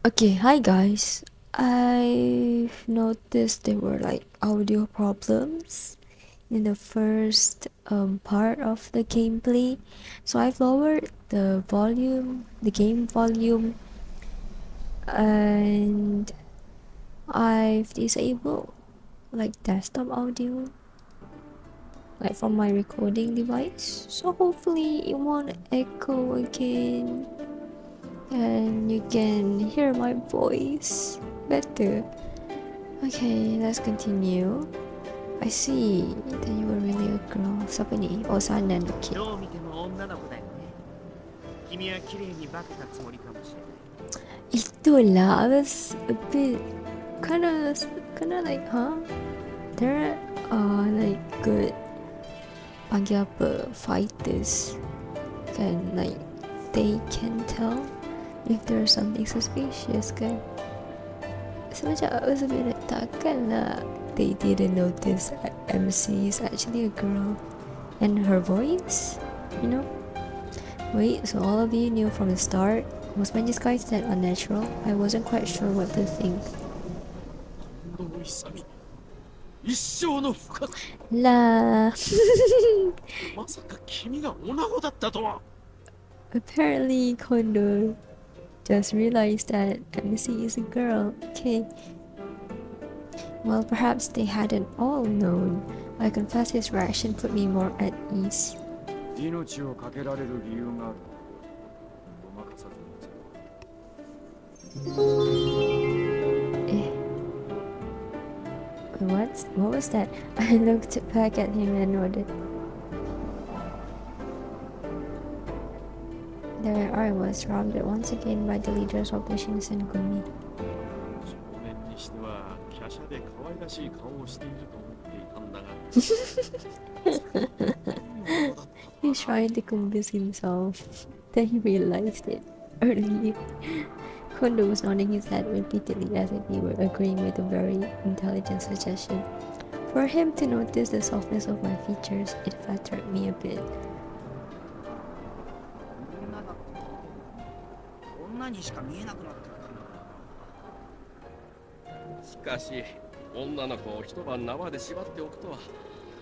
Okay, hi guys. I've noticed there were like audio problems in the first part of the gameplay, so I've lowered the volume, the game volume, and I've disabled like desktop audio, like from my recording device, so hopefully it won't echo again and you can hear my voice better. Okay, let's continue. I see that you were really a girl. Siapa ni? Oh, Sanan. Okay. どう見ても女の子だよね。君は綺麗に化けたつもりかもしれない。Itulah, I was a bit kinda like, huh? There are like good panggil apa fighters kan, like they can tell if there's something suspicious kan. So macam I was a bit like takkan lah they didn't notice MC is actually a girl and her voice, you know. Wait, so all of you knew from the start? Was my disguise that unnatural? I wasn't quite sure what to think. 一生の不可。La. まさか君が女子だったとは。Apparently, Kondo just realized that MC is a girl. Okay. Well, perhaps they hadn't all known. I confess his reaction put me more at ease. 命をかけられる理由がある。ごまかさずに。Eh. What was that? I looked back at him and nodded. There I was, surrounded once again by the leaders of the Shinsengumi. 少年にしては華奢で可愛らしい顔をしていると思っていたんだが。He's trying to convince himself. Then he realized it early. Kondo was nodding his head repeatedly as if he were agreeing with a very intelligent suggestion. For him to notice the softness of my features, it flattered me a bit. 女にしか見えなくなってる。しかし、女の子を一晩縄で縛っておくとは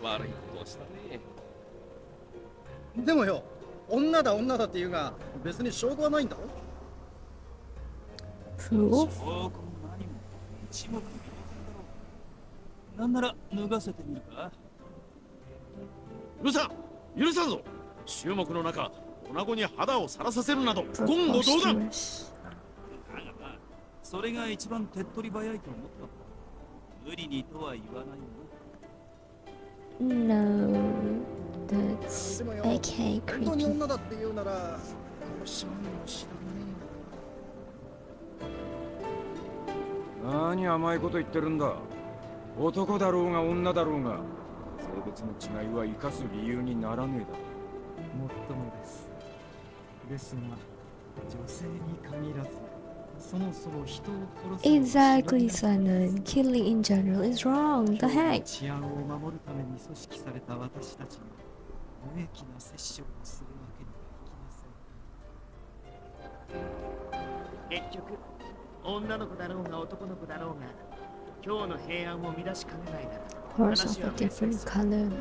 悪いことをしたね。でもよ、女だって言うが、別に証拠はないんだろ。Proof? 証拠も何も一目瞭然だろう。なんなら脱がせてみるか。許さんぞ。注目の中、女子に肌をさらさせるなど言語道断。それが一番手っ取り早いと思った。無理にとは言わないよ。 No, that's でもよ、 okay, 本当に creepy. 女だって言うなら、殺しまうのも知らね何甘いこと言ってるんだ。男だろうが女だろうが、性別の違いは生かす理由にならねえだろ。もっともです。ですが、女性に限らず、そもそも人を殺すのを Exactly, 知らない Sanan. Killing in general is wrong. The 今日の heck? 治安を守るために組織された私たちが無益な殺生をするわけにはいきません。結局、女の子だろうが男の子だろうが、今日の平安を乱しかねないなら。 Horse of a different color.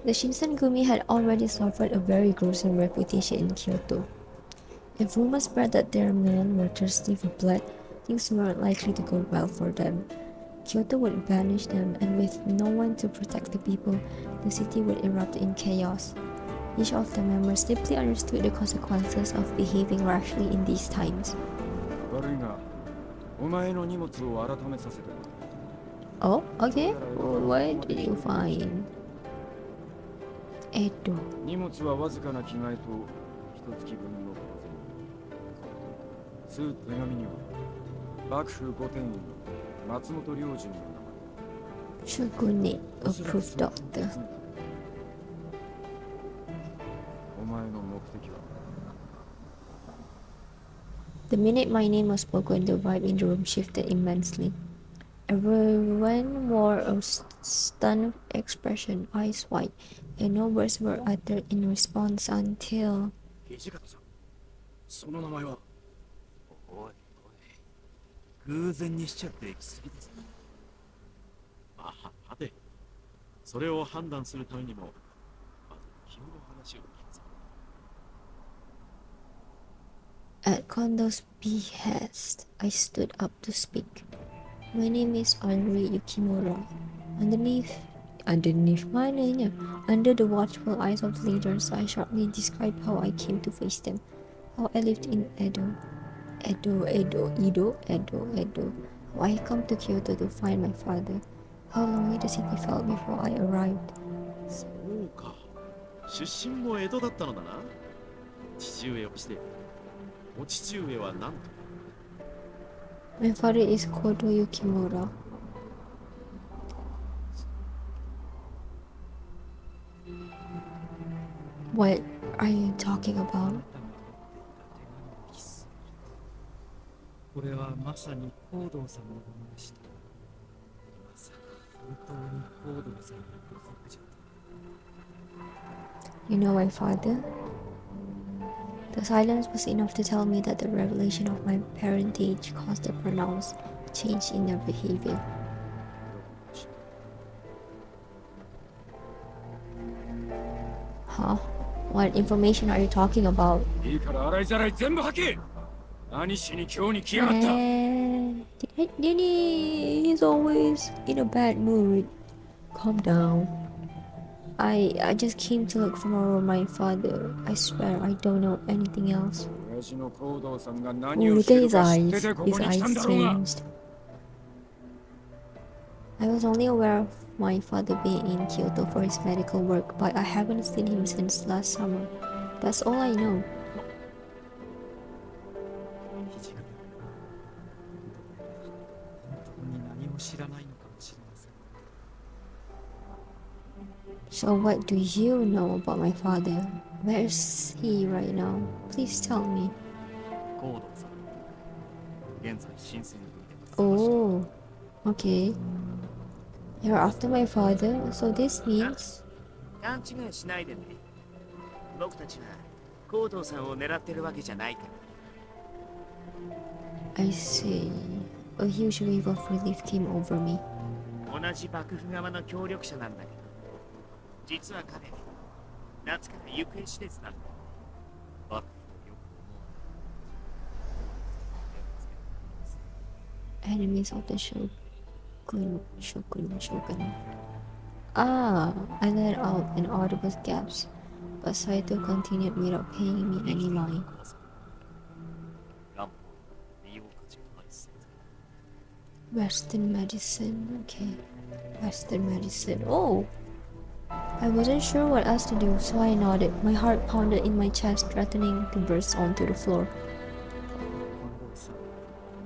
The Shinsengumi had already suffered a very gruesome reputation in Kyoto. If rumors spread that their men were thirsty for blood, things weren't likely to go well for them. Kyoto would banish them, and with no one to protect the people, the city would erupt in chaos. Each of the members deeply understood the consequences of behaving rashly in these times. 悪いが、お前の荷物を改めさせてくれ。 Oh, okay. What did you find? Edo. 荷物はわずかな着替えと一月分の小銭。手紙には幕府御殿医の松本良順の名 Shogune 前。 approved doctor. お前の目的は The minute my name was spoken, the vibe in the room shifted immensely. Everyone wore a stunned expression, eyes wide, and no words were uttered in response until... 土方さん、その名前はおい偶然にしちゃって行き過ぎです。はて、それを判断するためにも、まず君の話を聞かせて。At Kondo's behest, I stood up to speak. My name is Anriqiu. Underneath mananya, under the watchful eyes of the leaders, I shortly described how I came to face them, how I lived in Edo, how I had come to Kyoto to find my father, how lonely the city felt before I arrived. そうか。出身も江戸だったのだな。父上をして、お父上は何と？ My father is Kodo Yukimura. What are you talking about? これはまさにコードーさんのものでした。まさか本当にコードーさんのご族じゃと。 You know my father? The silence was enough to tell me that the revelation of my parentage caused a pronounced change in their behavior. Huh? What information are you talking about? いいから洗いざらい全部吐け。何しに今日に来やがった。He's always in a bad mood. Calm down. I just came to look for more of my father. I swear I don't know anything else. 親父の行動さんが何 Oh, を look して at る his か知って eyes. てこ His こに来たん eyes だろうが。 changed. I was only aware of my father being in Kyoto for his medical work, but I haven't seen him since last summer. That's all I know. 土方本当に何も知らないのかもしれません。 So what do you know about my father? Where's he right now? Please tell me. コードさん、現在新選組で Oh, okay. You're after my father, so this means... 勘違いしないでね。僕たちはコードーさんを狙ってるわけじゃないから。I see. A huge wave of relief came over me. 同じ幕府側の協力者なんだけど、実は彼、夏から行方知れずなんだよ。幕府をよく思わない。 Enemies of the Shogun. Ah, I let out an audible gasp, but Saito continued without paying me any mind. 乱歩利用価値がありそうだ。 Western medicine, okay. Western medicine. Oh! I wasn't sure what else to do, so I nodded. My heart pounded in my chest, threatening to burst onto the floor. 近藤さん、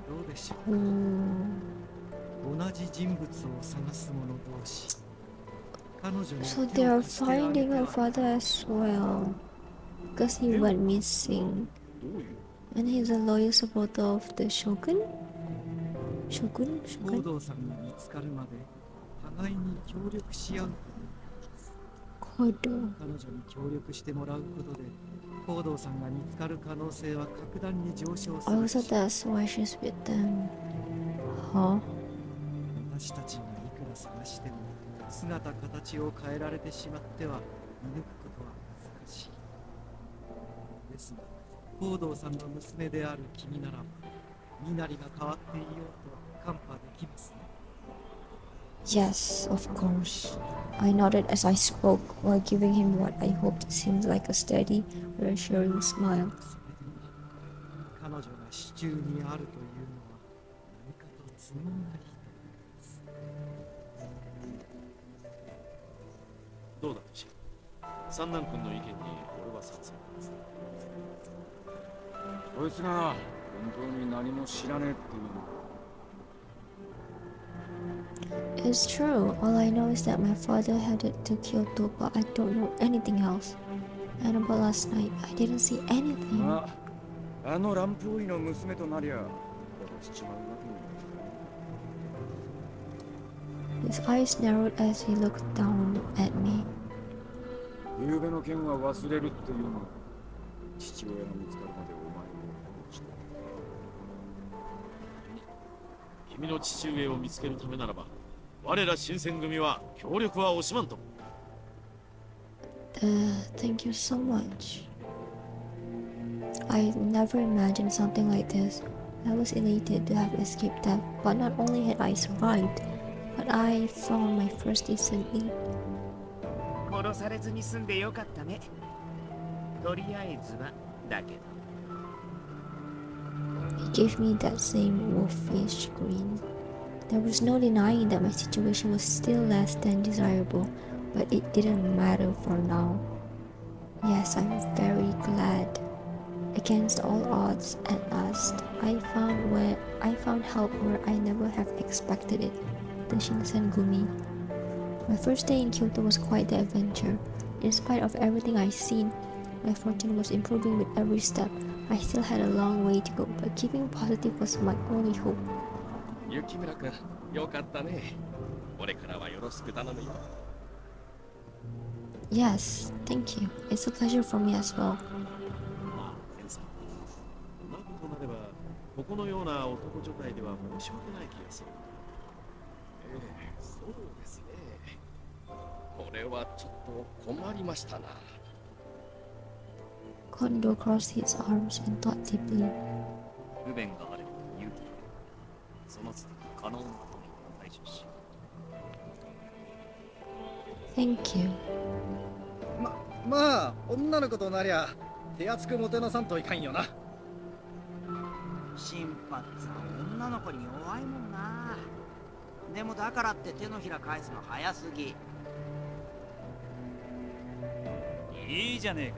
どうでしょう。 同じ人物を探す者同士。彼女に So 手 they を are 貸してあげ finding て her は father as well. Because he went missing. どういう？ And he's a loyal supporter of the Shogun? コードーさんが見つかるまで互いに協力し合うという Kodo. 彼女に協力してもらうことでコードーさんが見つかる可能性は格段に上昇する Oh, so that's why she's with them. Huh? 私たちがいくら探しても姿形を変えられてしまっては見抜くことは難しいですがコードーさんの娘である君ならば身なりが変わっていようと看破できますね Yes, of course. I nodded as I spoke, while giving him what I hoped seemed like a steady, reassuring smile. それでも彼女が手中にあるというのは何かと都合がいいどうだとし、三男君の意見に俺は賛成。こいつが本当に何も知らねえっていうの。 It's true. All I know is that my father headed to Kyoto, but I don't know anything else. And about last night, I didn't see anything. まあ、あの乱歩医の娘となりゃ殺しちまうわけに。 His eyes narrowed as he looked down at me. 夕べの件は忘れるっていうの。父親が見つかるまでお前を殺した。君の父上を見つけるためならば、我ら新選組は協力は惜しまんと。Thank you so much. I never imagined something like this. I was elated to have escaped death, but not only had I survived, but I found my first decent meal. 殺されずに済んでよかったね。とりあえずはだけど。He gave me that same wolfish grin. There was no denying that my situation was still less than desirable, but it didn't matter for now. Yes, I'm very glad. Against all odds, at last, I found help where I never have expected it. The Shinsengumi. My first day in Kyoto was quite the adventure. In spite of everything I'd seen, my fortune was improving with every step. I still had a long way to go, but keeping positive was my only hope. 雪村君、よかったね。これからはよろしく頼むよ。Yes, thank you. It's a pleasure for me as well. まあ、ケンさん。なことなれば、ここのような男女会では申し訳ない気がする。そうですね。これはちょっと困りましたな。Kondo crossed his arms and thought deeply. 不便があれば言うとその都度可能なことに対処し Thank you. まあ女の子となりゃ手厚くもてなさんといかんよな。審判さん女の子に弱いもんな。でもだからって手のひら返すの早すぎ。いいじゃねえか。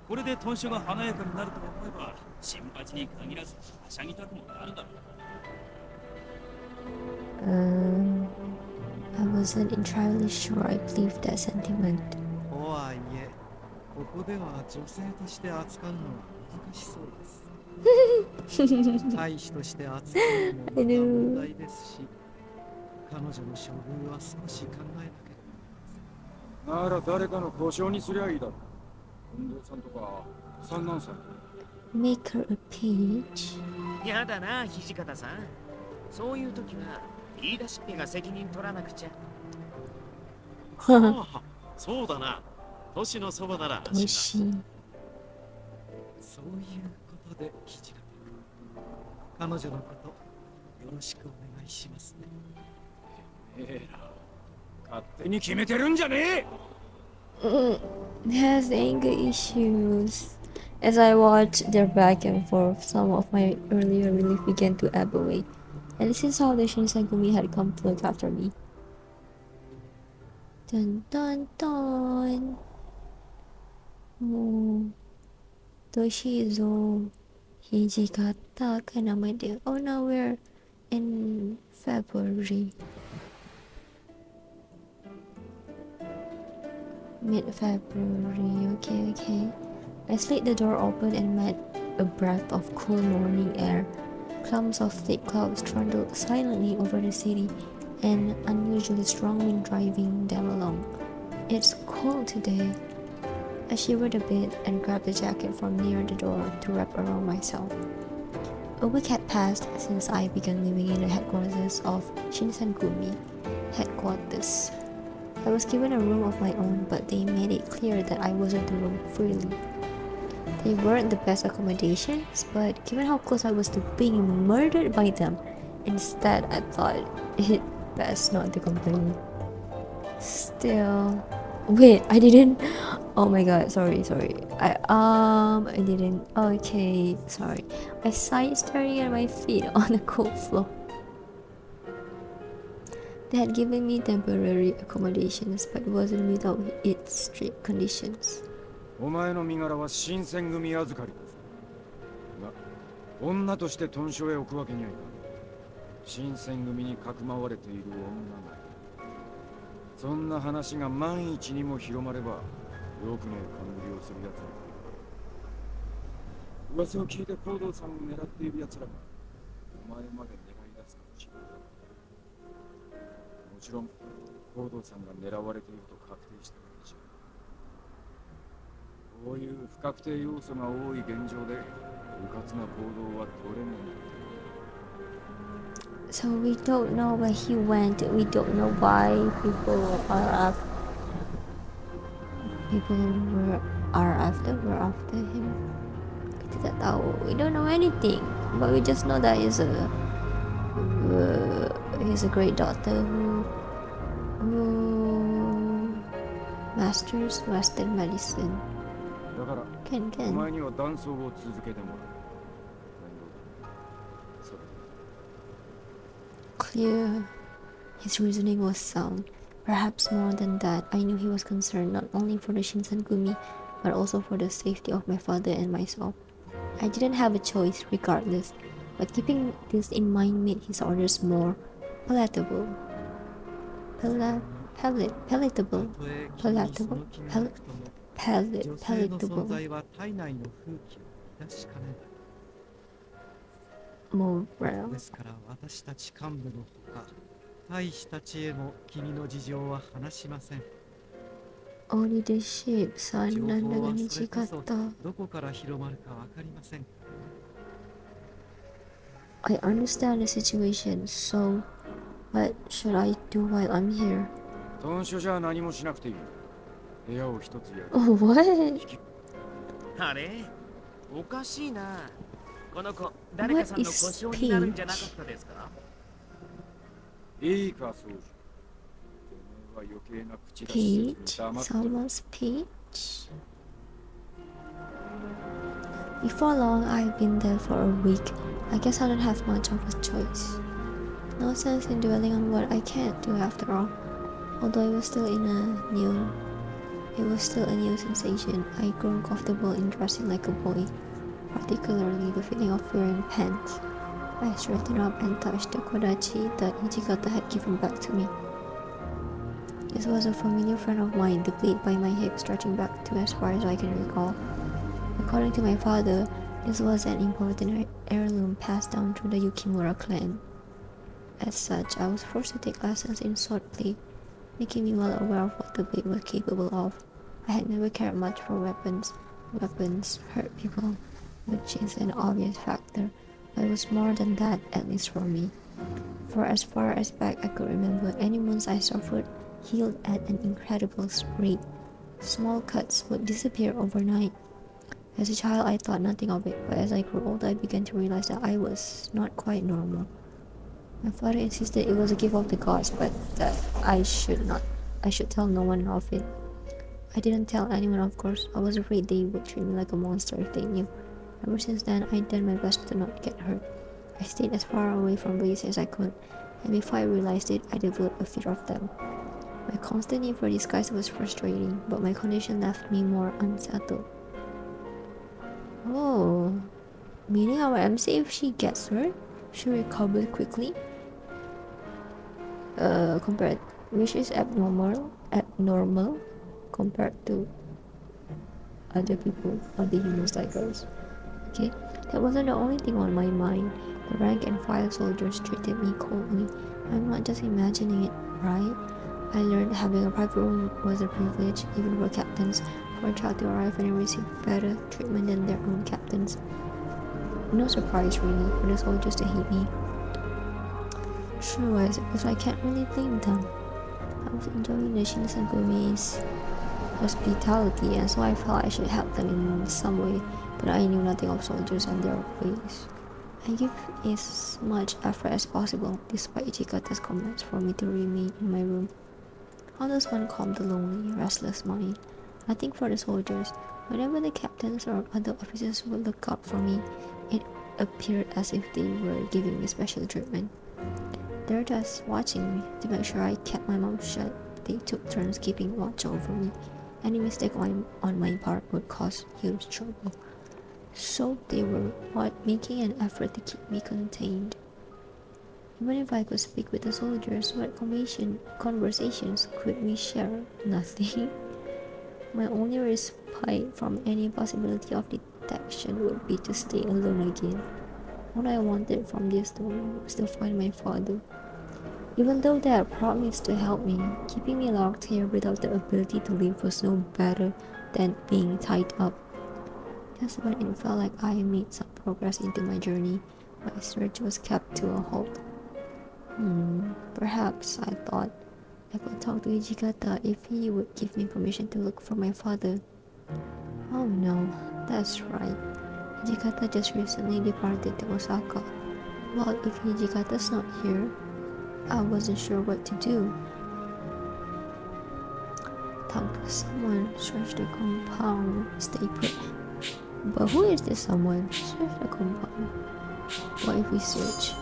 これで豚書が華やかになると思えば新八に限らずはしゃぎたくもなるだろう。I wasn't entirely sure I believed that sentiment. とはいえ、ここでは女性として扱うのは難しそうです。大使として扱うのもまた問題ですし、彼女の処遇は少し考えなければ。なら誰かの故障にすりゃいいだろう。近藤さんとか三男さん。Make her a page. やだな、土方さん。そういう時は言い出しっぺが責任取らなくちゃ。ああ、そうだな。都市のそばなら安心だ。そういうことで土方君、彼女のことよろしくお願いしますね。勝手に決めてるんじゃねえ。Has anger issues. As I watched their back and forth, some of my earlier relief began to ebb away. And this is how the Shinsengumi had come to look after me. Dun dun dun. Oh, Toshizo Hijikata Kanamade. Oh, now we're in February. Mid-February, okay. I slid the door open and met a breath of cool morning air. Clumps of thick clouds trundled silently over the city, an unusually strong wind driving them along. It's cold today. I shivered a bit and grabbed a jacket from near the door to wrap around myself. A week had passed since I began living in the headquarters of Shinsengumi. Headquarters. I was given a room of my own, but they made it clear that I wasn't to roam freely. They weren't the best accommodations, but given how close I was to being murdered by them, instead I thought it best not to complain. Still, wait, I didn't. Oh my god, sorry. I didn't. Okay, sorry. I sighed, staring at my feet on the cold floor. They had given me temporary accommodations, but it wasn't without its strict conditions. お前の身柄は新選組預かりだぞ。が、女として豚書へ置くわけにはいかん。新選組にかくまわれている女が。そんな話が万一にも広まれば、よくねえ冠をする奴ら。噂を聞いて行動さんを狙っている奴らが、お前まで狙い出すかもしれない。もちろん、行動さんが狙われていると確定したわけじゃ。こういう不確定要素が多い現状で、迂闊な行動は取れない。So we don't know where he went. We don't know why people were after him. Kita tak tahu. We don't know anything, but we just know that he's a great doctor who masters Western medicine. だから Can お前には断層を続けてもらう。それ clear. His reasoning was sound. Perhaps more than that, I knew he was concerned not only for the Shinsengumi, but also for the safety of my father and myself. I didn't have a choice, regardless, but keeping this in mind made his orders more palatable. Palatable. たとえ君にその気がなくとも女性の存在は体内の風紀を乱しかねない。ですから私たち幹部のほか大使たちへも君の事情は話しません。 Only the ship, 情 son, なんだ報かはそれこそ短かった。どこから広まるかわかりません。 I understand the situation, so what should I do while I'm here? 豚書じゃ何もしなくていい。部屋を一つやる。 Oh, what? あれおかしいな。この子、誰かさんの故障になるんじゃなかったですか？いいか、そうじゃ。お前は余計な口出しせ Peach? ず黙ってろ。 Someone's peach? Before long, I've been there for a week. I guess I don't have much of a choice. No sense in dwelling on what I can't do after all. Although it was still a new sensation. I'd grown comfortable in dressing like a boy, particularly the feeling of wearing pants. I straightened up and touched the kodachi that Ichigata had given back to me. This was a familiar friend of mine, the blade by my hip stretching back to as far as I can recall. According to my father, this was an important heirloom passed down through the Yukimura clan. As such, I was forced to take lessons in swordplay, making me well aware of what the blade was capable of. I had never cared much for weapons. Weapons hurt people, which is an obvious factor, but it was more than that, at least for me. For as far as back I could remember, any wounds I suffered healed at an incredible rate. Small cuts would disappear overnight. As a child, I thought nothing of it, but as I grew older, I began to realize that I was not quite normal. My father insisted it was a gift of the gods, but that I should tell no one of it. I didn't tell anyone, of course. I was afraid they would treat me like a monster if they knew. Ever since then, I'd done my best to not get hurt. I stayed as far away from blades as I could, and before I realized it, I developed a fear of them. My constant need for disguise was frustrating, but my condition left me more unsettled. Oh, meaning our MC, if she gets hurt, she recovers quickly. Compared, which is abnormal compared to other people, other humans like us. Okay, that wasn't the only thing on my mind. The rank and file soldiers treated me coldly. I'm not just imagining it, right? I learned having a private room was a privilege, even for captains, for a child to arrive and receive better treatment than their own captains. No surprise, really, for the soldiers to hate me. True, I suppose I can't really blame them. I was enjoying the Shinsengumi's hospitality, and so I felt I should help them in some way, but I knew nothing of soldiers and their ways. I gave as much effort as possible, despite Ichikata's commands for me to remain in my room. How does one calm the lonely, restless mind? Nothing for the soldiers. Whenever the captains or other officers would look out for me, it appeared as if they were giving me special treatment. They were just watching me to make sure I kept my mouth shut. They took turns keeping watch over me. Any mistake on my part would cause huge trouble. So they were making an effort to keep me contained. Even if I could speak with the soldiers, what conversations could we share? Nothing. My only respite from any possibility of detection would be to stay alone again. What I wanted from this story was to find my father. Even though they had promised to help me, keeping me locked here without the ability to leave was no better than being tied up. Just when it felt like I made some progress into my journey, my search was kept to a halt. Perhaps I thought I could talk to Hijikata if he would give me permission to look for my father. Oh no, that's right. Hijikata just recently departed to Osaka. Well, if Hijikata's not here, I wasn't sure what to do. Talk to someone, search the compound, stay put. But who is this someone? Search the compound. What if we search?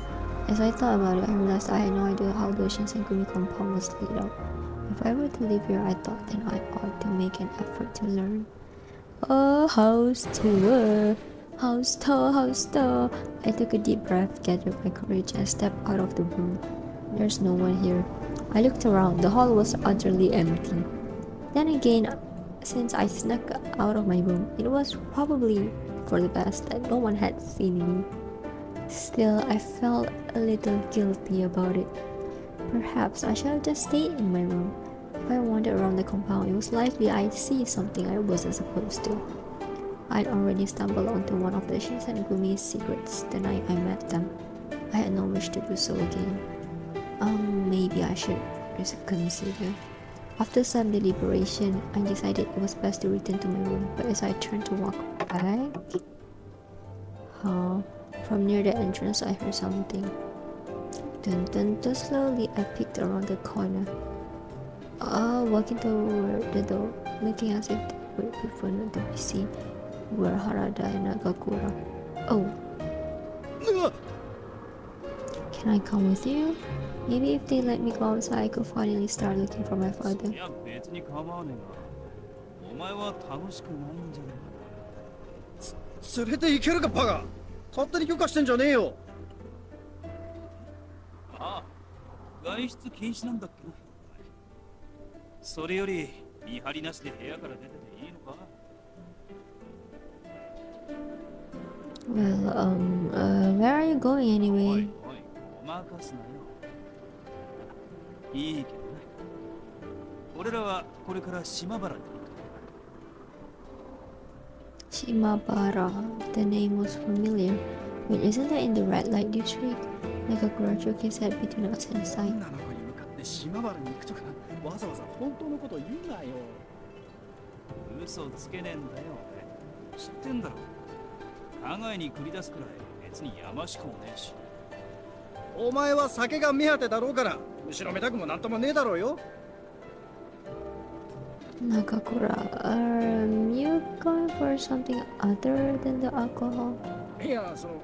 As I thought about it, I realized I had no idea how the Shinsengumi compound was laid out. If I were to live here, I thought then I ought to make an effort to learn. Oh, house tour! House tour, house tour! I took a deep breath, gathered my courage, and stepped out of the room. There's no one here. I looked around. The hall was utterly empty. Then again, since I snuck out of my room, it was probably for the best that no one had seen me. Still, I felt a little guilty about it. Perhaps I should have just stayed in my room. If I wandered around the compound, it was likely I'd see something I wasn't supposed to. I'd already stumbled onto one of the Shinsengumi's secrets the night I met them. I had no wish to do so again. Maybe I should consider. After some deliberation, I decided it was best to return to my room, but as I turned to walk back... From near the entrance, I heard something. Dun dun dun. Slowly, I peeked around the corner. Walking toward the door, looking as if they would prefer not to be seen, were Harada and Nagakura. Oh. Can I come with you? Maybe if they let me go outside, I could finally start looking for my father. いや別に構わねえが、お前は楽しくないんじゃねえか。連れて行けるかバカ。勝手に許可してんじゃねえよ。ああ、外出禁止なんだっけな。それより見張りなしで部屋から出てていいのか。Well, where are you going おい anyway? おい、お任すなよ。いいけどね。俺らはこれから島原に行く。Shimabara. The name was familiar. Wait, isn't that in the red light district? Nagakura shook his head between us and sighed. 女の子に向かって島原に行くとか、わざわざ本当のこと言うなよ。嘘つけねえんだよ。知ってんだろ。考えに繰り出すくらい別にやましくもねえし。お前は酒が目当てだろうから、後ろめたくもなんともねえだろうよ。Nagakura, you going for something other than the alcohol? いや、その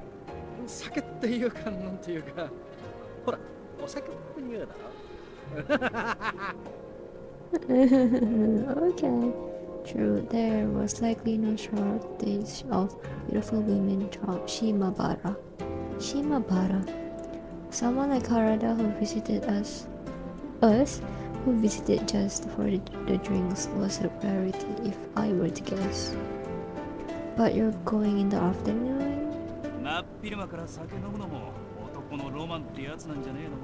酒っていうかなんていうか、ほら、お酒っていうだろ。Okay. True, there was likely no shortage of beautiful women from Shimabara. Shimabara. Someone like Harada who visited us who visited just for the drinks was a rarity if I were to guess. But you're going in the afternoon? 真っ昼間から酒飲むのも男のロマンってやつなんじゃねえの。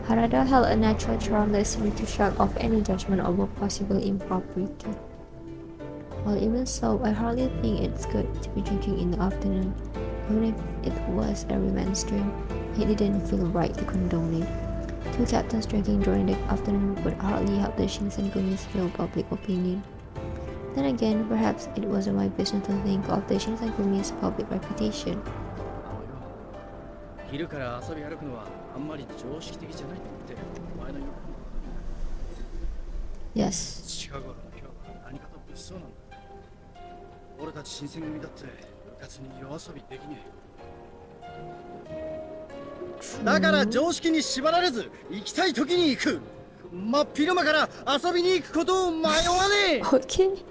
Harada held a natural charm that seemed to shut off any judgment over possible impropriety. Well, even so, I hardly think it's good to be drinking in the afternoon. Even if it was every man's dream, it didn't feel right to condone it. Two captains drinking during the afternoon would hardly help the Shinsengumi's real public opinion. Then again, perhaps it wasn't my business to think of the Shinsengumi's public reputation. 昼から遊び歩くのはあんまり常識的じゃないと思って前の言う。 Yes. 近頃の今日は何かと物騒なんだ。俺たち新選組だって部活に夜遊びできねえ。だから常識に縛られず行きたい時に行く。真っ昼間から遊びに行くことを迷わねえ。Okay.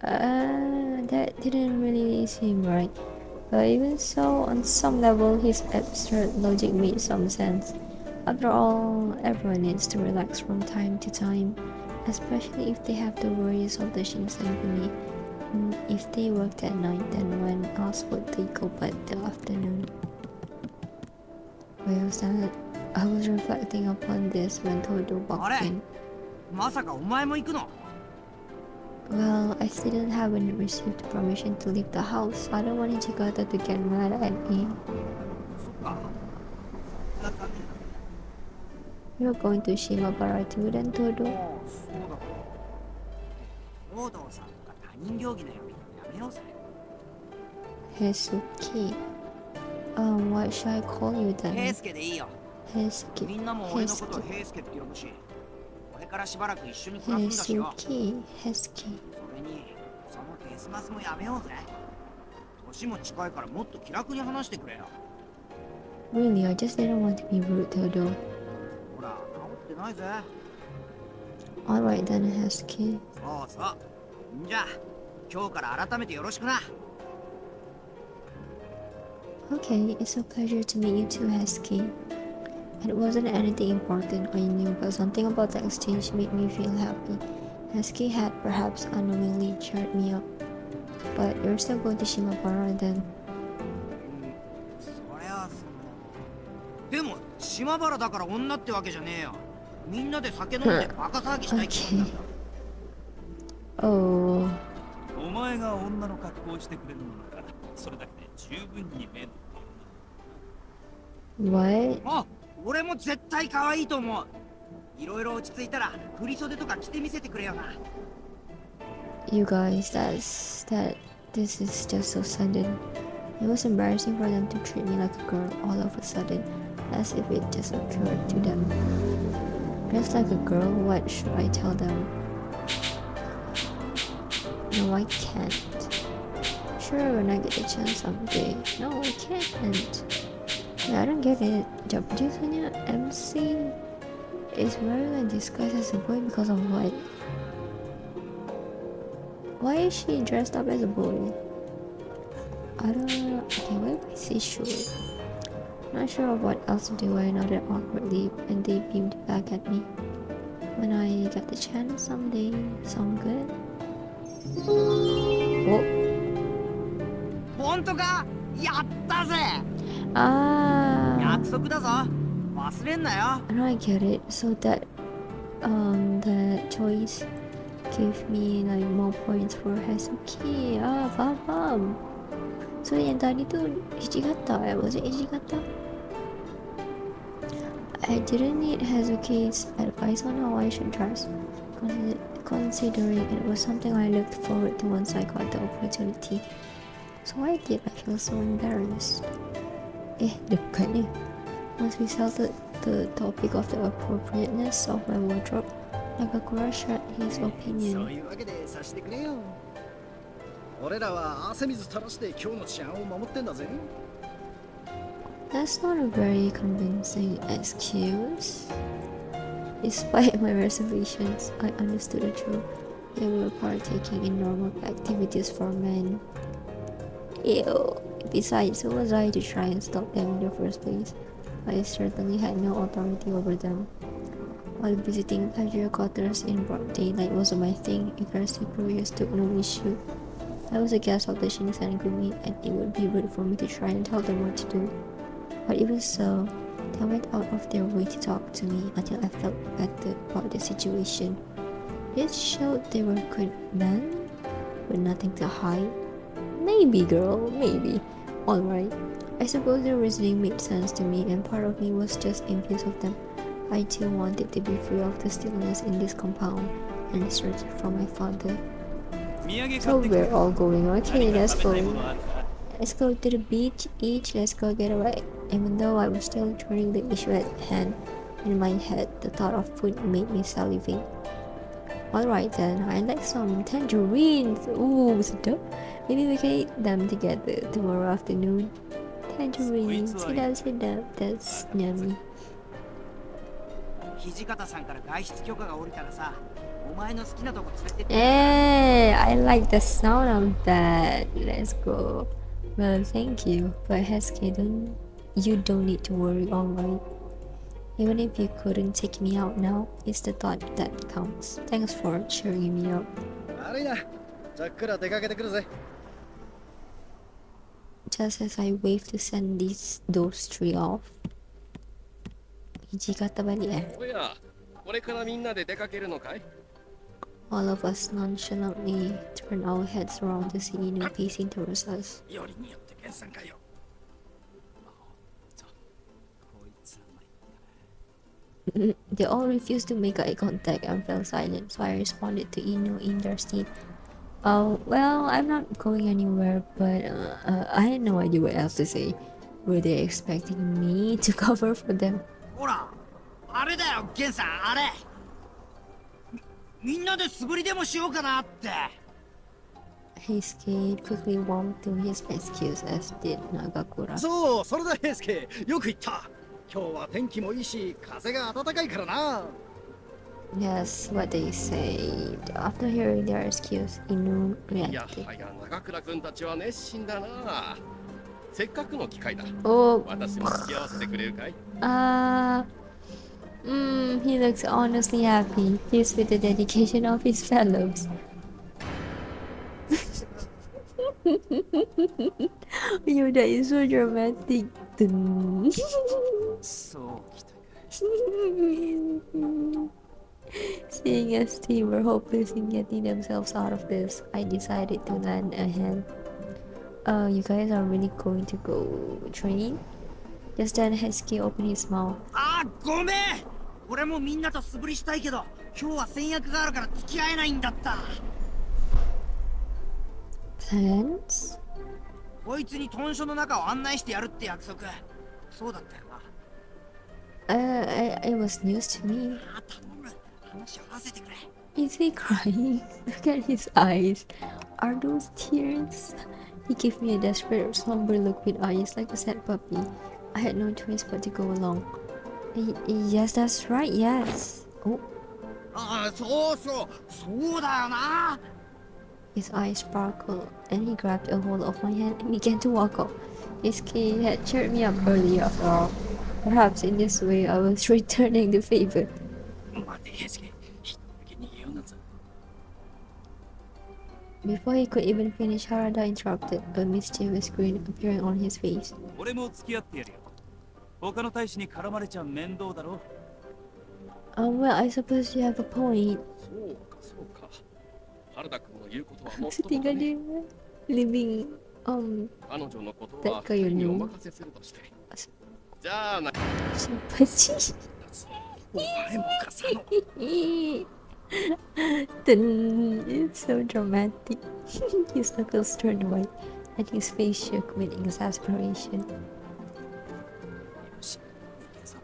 That didn't really seem right. But even so, on some level, his absurd logic made some sense. After all, everyone needs to relax from time to time, especially if they have the worries of the Shinsengumi. If they worked at night, then when else would they go but the afternoon? Where was that? I was reflecting upon this when Todo walked in. まさかお前も行くの？ Well, I still haven't received permission to leave the house. I don't want Ichigata to get mad at me. そっか。You're going to Shimabara too then, Todo? もうそうだけど東堂さんとか他人行儀な呼び方やめようぜ。 Hesuki. What should I call you 平 then? 介でいいよ。 Hesuki. みんなも俺のことを Hesuki. 平介って呼ぶし、これからしばらく一緒に暮らすんだしよ。 Hesuki. Hesuki. それにそのゲスマスもやめようぜ。年も近いからもっと気楽に話してくれよ。 Really, I just didn't want to be rude, Todo. ほら治ってないぜ。 Alright then, Hesuki. そうそう。んじゃあ今日から改めてよろしくな。 Okay, it's a pleasure to meet you too, Hesuki. It wasn't anything important I knew, but something about the exchange made me feel happy. Hesuki had perhaps unknowingly cheered me up. But you're still going to Shimabara then. そりゃそのでも島原だから女ってわけじゃねえよ。みんなで酒飲んでバカ騒ぎしたいって言うんだよ。 Oh, お前が女の格好をしてくれるのならそれだけで十分に目の what? あ、俺も絶対可愛いと思う。いろいろ落ち着いたら振り袖とか着てみせてくれよな。 You guys, this is just so sudden. It was embarrassing for them to treat me like a girl all of a sudden, as if it just occurred to them. Dressed like a girl, what should I tell them? No, I can't. Sure, when I get the chance someday. No, I can't. Yeah, I don't get it. Japanese MC is wearing a disguise as a boy because of what? Why is she dressed up as a boy? I don't know. Okay, where is he sure? Not sure of what else to do. I nodded awkwardly and they beamed back at me. When I get the chance someday, sound good? Oh. 本当か？やったぜ。 Ah. 約束だぞ。忘れんなよ。 I know I get it. So that the choice gave me like more points for Hesuki. Ah, paham. So yang tadi tu Ichigata, was it Ichigata? I didn't need Hezuki's advice on how I should dress, considering it was something I looked forward to once I got the opportunity. So why did I feel so embarrassed? Dekat ni. Once we settled the topic of the appropriateness of my wardrobe, Nakakura shared his そう opinion. いうわけでさしてくれよ。俺らは汗水垂らして今日の治安を守ってんだぜ。 That's not a very convincing excuse. Despite my reservations, I understood the truth. They were partaking in normal activities for men. Ew. Besides, who was I to try and stop them in the first place? I certainly had no authority over them. While visiting pleasure quarters in broad daylight wasn't my thing, Icarus superiors took no issue. I was a guest of the Shinsengumi, and it would be rude for me to try and tell them what to do. But even so, they went out of their way to talk to me until I felt better about the situation. This showed they were good men, with nothing to hide. Maybe, girl, maybe. Alright. I suppose their reasoning made sense to me, and part of me was just envious of them. I too wanted to be free of the stillness in this compound, and searched for my father. So we're all going. Okay, let's go. Let's go to the beach each. Let's go get away. Even though I was still turning the issue at hand in my head, the thought of food made me salivate. Alright then, I like some tangerines. Ooh, sedap. Maybe we can eat them together tomorrow afternoon. Tangerines, sedap. That's yummy. 土方さんから外出許可が下りたらさ、お前の好きなとこ連れてって。 Hey, I like the sound of that. Let's go. Well, thank you, but Hesuke, you don't need to worry, alright? Even if you couldn't take me out now, it's the thought that counts. Thanks for cheering me up. 悪いな。じゃっくら出かけてくるぜ。 Just as I waved to send those three off, Ichigata balik eh. おや、これからみんなで出かけるのかい？ All of us nonchalantly turned our heads around to see Inu pacing towards us. よりによって原産かよ。こいつは参ったな。They all refused to make eye contact and fell silent, so I responded to Inu in their state. Oh, well, I'm not going anywhere, but I had no idea what else to say. Were they expecting me to cover for them? ほら、あれだよ、ゲンさん、あれ。みんなで素振りでもしようかなって。His kid quickly warmed to his excuse, as did Nagakura. そう、それだ平介。よく言った。今日は天気もいいし、風が暖かいからな。Yes, what they said. After hearing their excuse, Inu いや reacted. はや長倉君たちは熱心だな。せっかくの機会だ。 Oh, 私も付き合わせてくれるかい？ he looks honestly happy. He's with the dedication of his fellows. Yo, that is so dramatic. Dun. そうきたか。 Seeing as they were hopeless in getting themselves out of this, I decided to lend a hand. You guys are really going to go train? Just then Hesky opened his mouth. あ、ごめん。俺もみんなと素振りしたいけど、今日は先約があるから付き合えないんだった。Plans? こいつに豚書の中を案内してやるって約束。そうだったよな。It was news to me. あ、頼む。話合わせてくれ。 Is he crying? Look at his eyes. Are those tears? He gave me a desperate, somber look with eyes like a sad puppy. I had no choice but to go along. Yes, that's right, yes. Oh. ああ、そうそう。そうだよな。 His eyes sparkled, and he grabbed a hold of my hand and began to walk off. His kid had cheered me up earlier after all. Perhaps in this way I was returning the favor. 待て平介、一人だけ逃げようなんざ。 Before he could even finish, Harada interrupted, a mischievous grin appearing on his face. 俺も付き合ってやるよ。他の大使に絡まれちゃ面倒だろ。 Well, I suppose you have a point. そうかそうか。原田君の言うことはもっと Tinggal dia living 彼女のことは that kayo 二人にお no 任せするとして。じゃあな。 simpati. お前も笠野。 Then it's so dramatic. His knuckles turned white and his face shook with exasperation. よし、行けさ。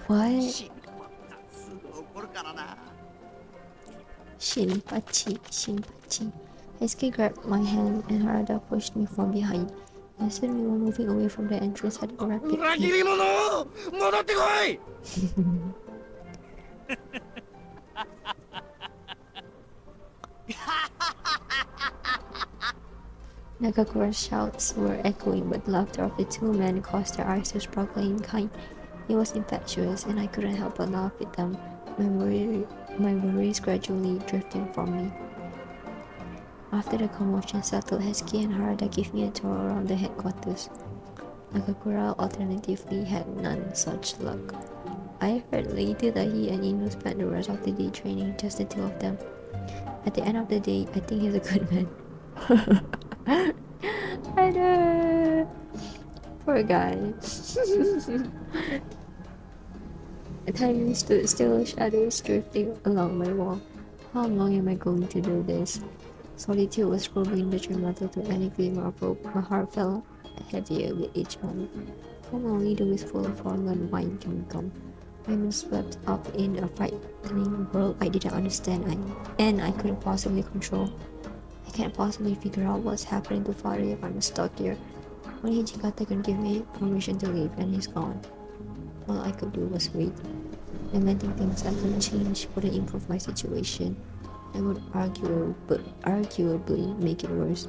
What? シンパすぐ怒るからな。 Shinpachi, Shinpachi. Heisuke grabbed my hand and Harada pushed me from behind. And soon we were moving away from the entrance at a rapid 裏切 pace. り者戻ってこい Nagakura's shouts were echoing, but the laughter of the two men caused their eyes to sparkle in kind. He was infectious, and I couldn't help but laugh with them, my worries gradually drifting from me. After the commotion settled, Hesky and Harada gave me a tour around the headquarters. Nagakura alternatively had none such luck. I heard later that he and Inu spent the rest of the day training, just the two of them. At the end of the day, I think he's a good man. I know. Poor guy. Time stood still, shadows drifting along my wall. How long am I going to do this? Solitude was probing the tremata to any glimmer of hope. My heart fell heavier with each moment. Home only the wistful forlorn mind can come. I'm swept up in a frightening world I didn't understand and I couldn't possibly control. I can't possibly figure out what's happening to father if I'm stuck here. When Hijikata can give me permission to leave and he's gone. All I could do was wait. Lamenting things I couldn't change wouldn't improve my situation. I would arguably make it worse.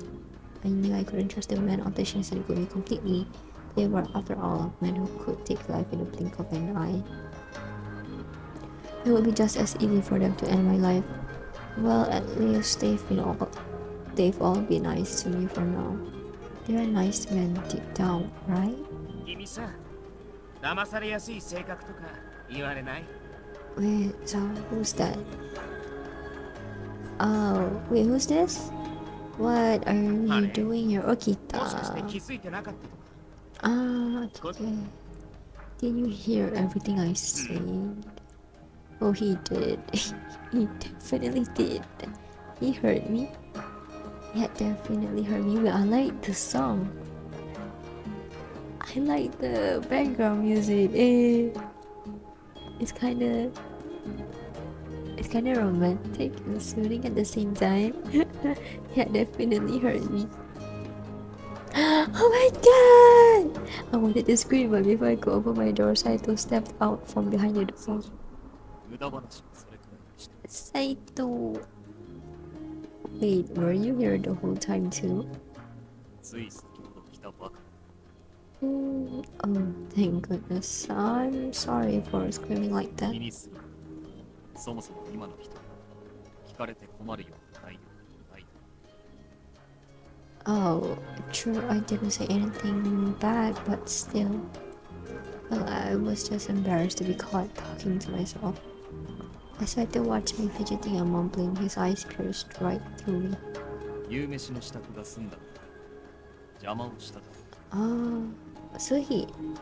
I knew I couldn't trust the men of the Shinsengumi completely. They were, after all, men who could take life in a blink of an eye. It would be just as easy for them to end my life. Well, at least they've all been nice to me for now. They're nice men deep down, right? 君さ、騙されやすい性格とか言われない？ Wait, so who's that? Oh, wait, who's this? What are you doing here? もしかして Okita. 気づいてなかったとか？ Ah, okay. Did you hear everything I said? Oh, he did. He definitely did. He heard me. Yeah, definitely heard me. But I like the song. I like the background music. It's kind of romantic and soothing at the same time. Yeah, definitely heard me. Oh my god! I wanted to scream, but before I could open my door, Saito stepped out from behind the door. 無駄話もそれくらいにして Saito. Wait, were you here the whole time too? つい先ほど来たばか Oh, thank goodness. I'm sorry for screaming like り that. 気にするそもそも今の人聞かれて困るような内容ない Oh, true, I didn't say anything bad, but still. Well, I was just embarrassed to be caught talking to myself. Saito watched me fidgeting and mumbling, his eyes pierced right through me. 夕飯の支度が済んだのか邪魔をしただ So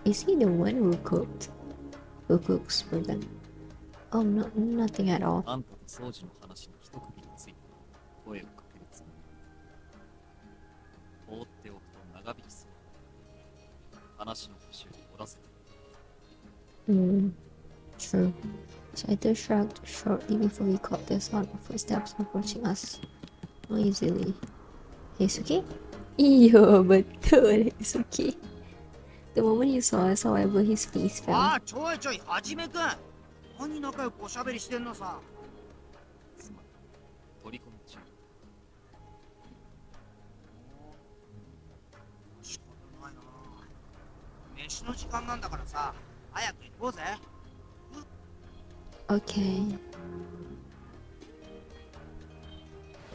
is he the one who cooks for them? Oh, no, nothing at all. あんたと掃除の話の一区切りについて声をかけるつもり放っておくと長引きそう話の腰を折らせて True. Saito shrugged shortly before he caught the sound of footsteps approaching us noisily. Heisuke? Iyo, betul Heisuke. The moment he saw us, however, his face あ fell. あ、ちょいちょい、はじめくん。何仲良くおしゃべりしてんのさ。つまり取り込み中仕方ないな。飯の時間なんだからさ、早く行こうぜ。Okay. よ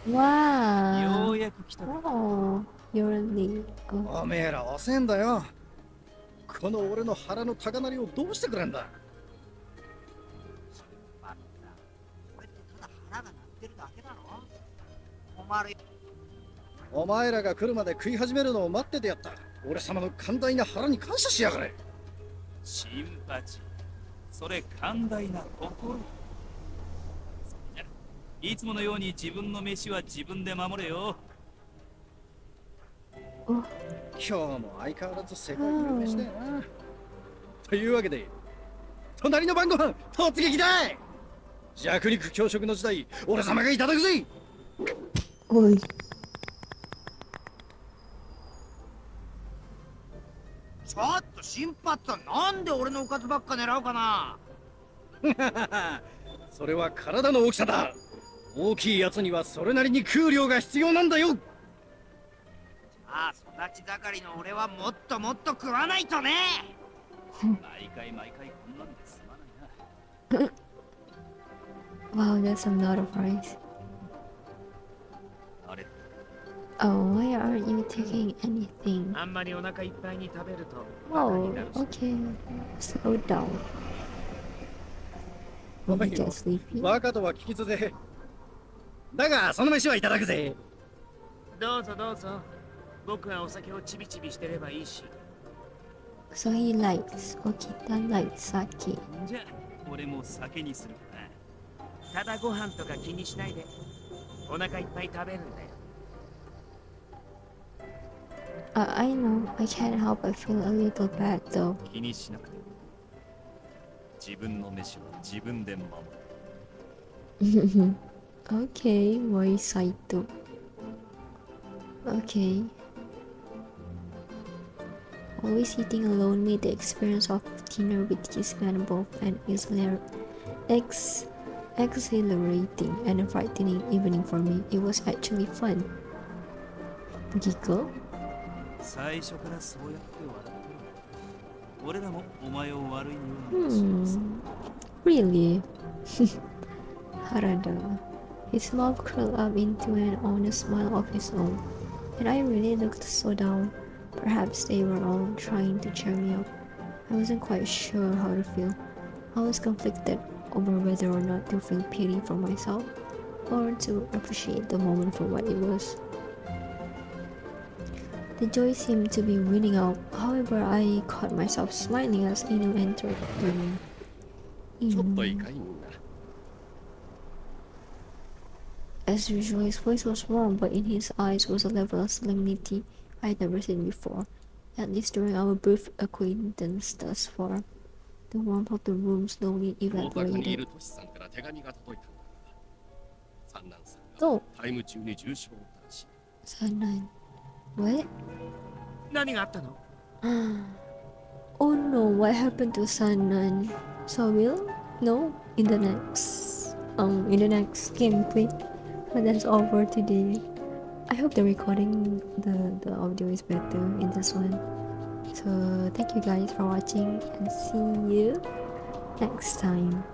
Wow. うやく来たか Oh, you're late. Oh. おめえら遅えんだよ。この俺の腹の高鳴りをどうしてくれんだ。まったこれってただ腹が鳴ってるだけだろ。困るよ。お前らが来るまで食い始めるのを待っててやった。俺様の寛大な腹に感謝しやがれ。シンパチそれ寛大な心それじゃいつものように自分の飯は自分で守れよ今日も相変わらず世界有名だよな。というわけで、隣の晩ご飯突撃だい。弱肉強食の時代、俺様がいただくぜ。Oi. ちょっと心配ったなんで俺のおかずばっか狙うかな。それは体の大きさだ。大きいやつにはそれなりに食う量が必要なんだよ。ああ、育ち盛りの俺はもっともっと食わないとね。毎回こんなんですまないな Wow, that's a lot of rice. あれ Oh, why aren't you taking anything? あんまりお腹いっぱいに食べると Oh, okay. Slow down. ご Will め you んよ get sleepy? 若とは聞き捨て。だがその飯はいただくぜ。どうぞどうぞ僕はお酒をちびちびしてればいいし So he likes Okita likes sake. じゃあ俺も酒にするかなただご飯とか気にしないでお腹いっぱい食べるんだよ I know. I can't help but feel a little bad though. 気にしなくて自分の飯は自分で守る Okay, Mori Saito. Okay. Always eating alone made the experience of dinner with this man both an exhilarating and a frightening evening for me. It was actually fun. Giggle? 最初からそうやって笑ってる俺らもお前を悪いようにします Really? Harada. His mouth curled up into an honest smile of his own, and I really looked so down. Perhaps they were all trying to cheer me up. I wasn't quite sure how to feel. I was conflicted over whether or not to feel pity for myself or to appreciate the moment for what it was. The joy seemed to be winning out. However, I caught myself smiling as Inu entered the room. ちょっといい Inu. かいみんな。 As usual, his voice was warm, but in his eyes was a level of solemnity I had never seen before, at least during our brief acquaintance thus far. The warmth of the room slowly 大阪にい evaporated. るトシさんから手紙が届いたんだが、三男さん Oh, がタイム中に重傷を負ったらしい。 Sanan. What? 何があったの？ Oh no, what happened to Sanan? So we'll know in the next gameplay. But that's all for today. I hope the recording, the audio is better in this one. So thank you guys for watching and see you next time.